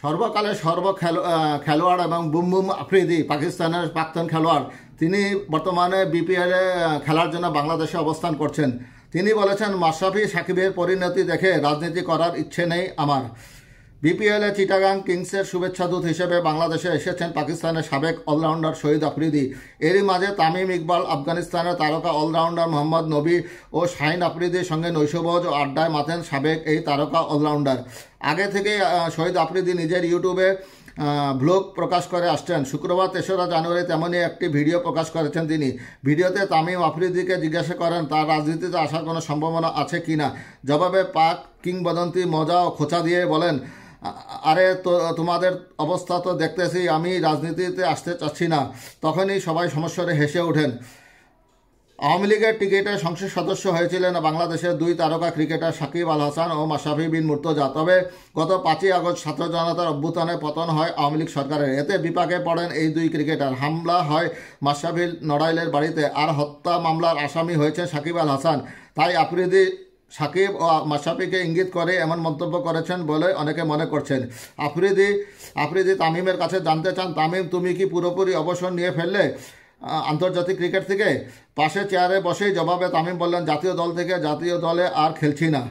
সর্বকালের খেলোয়াড় এবং বুম বুম আফ্রিদি, পাকিস্তানের প্রাক্তন খেলোয়াড়, তিনি বর্তমানে বিপিএলে খেলার জন্য বাংলাদেশে অবস্থান করছেন। তিনি বলেছেন, মাশরাফি সাকিবের পরিণতি দেখে রাজনীতি করার ইচ্ছে নেই আমার। বিপিএলে চিটাগাং কিংসের শুভেচ্ছাদূত হিসেবে বাংলাদেশে এসেছেন পাকিস্তানের সাবেক অলরাউন্ডার শহীদ আফ্রিদি। এরই মাঝে তামিম ইকবাল, আফগানিস্তানের তারকা অলরাউন্ডার মোহাম্মদ নবী ও শাহিন আফ্রিদির সঙ্গে নৈশভোজ ও আড্ডায় মাতেন সাবেক এই তারকা অলরাউন্ডার। আগে থেকে শহীদ আফ্রিদি নিজের ইউটিউবে ব্লগ প্রকাশ করে আসছেন। শুক্রবার ৩রা জানুয়ারি তেমনই একটি ভিডিও প্রকাশ করেছেন তিনি। ভিডিওতে তামিম আফ্রিদিকে জিজ্ঞাসা করেন তার রাজনীতিতে আসার কোনো সম্ভাবনা আছে কি না। জবাবে পাক কিংবদন্তি মজা ও খোঁচা দিয়ে বলেন, আরে তোমাদের অবস্থা তো দেখতেছি, আমি রাজনীতিতে আসতে চাচ্ছি না। তখনই সবাই সমস্যারে হেসে ওঠেন। আওয়ামী লীগের টিকিটে সংসদ সদস্য হয়েছিলেন বাংলাদেশের দুই তারকা ক্রিকেটার সাকিব আল হাসান ও মাশরাফি বিন মুর্তজা। তবে গত ৫ই আগস্ট ছাত্র জনতার অভ্যুত্থানে পতন হয় আওয়ামী লীগ সরকারের। এতে বিপাকে পড়েন এই দুই ক্রিকেটার। হামলা হয় মাশরাফির নড়াইলের বাড়িতে, আর হত্যা মামলার আসামি হয়েছে সাকিব আল হাসান। তাই আফ্রিদি সাকিব ও মাশরাফিকে ইঙ্গিত করে এমন মন্তব্য করেছেন বলে অনেকে মনে করছেন। আফ্রিদি তামিমের কাছে জানতে চান, তামিম তুমি কি পুরোপুরি অবসর নিয়ে ফেললে আন্তর্জাতিক ক্রিকেট থেকে? পাশে চেয়ারে বসেই জবাবে তামিম বললেন, জাতীয় দল থেকে জাতীয় দলে আর খেলছি না।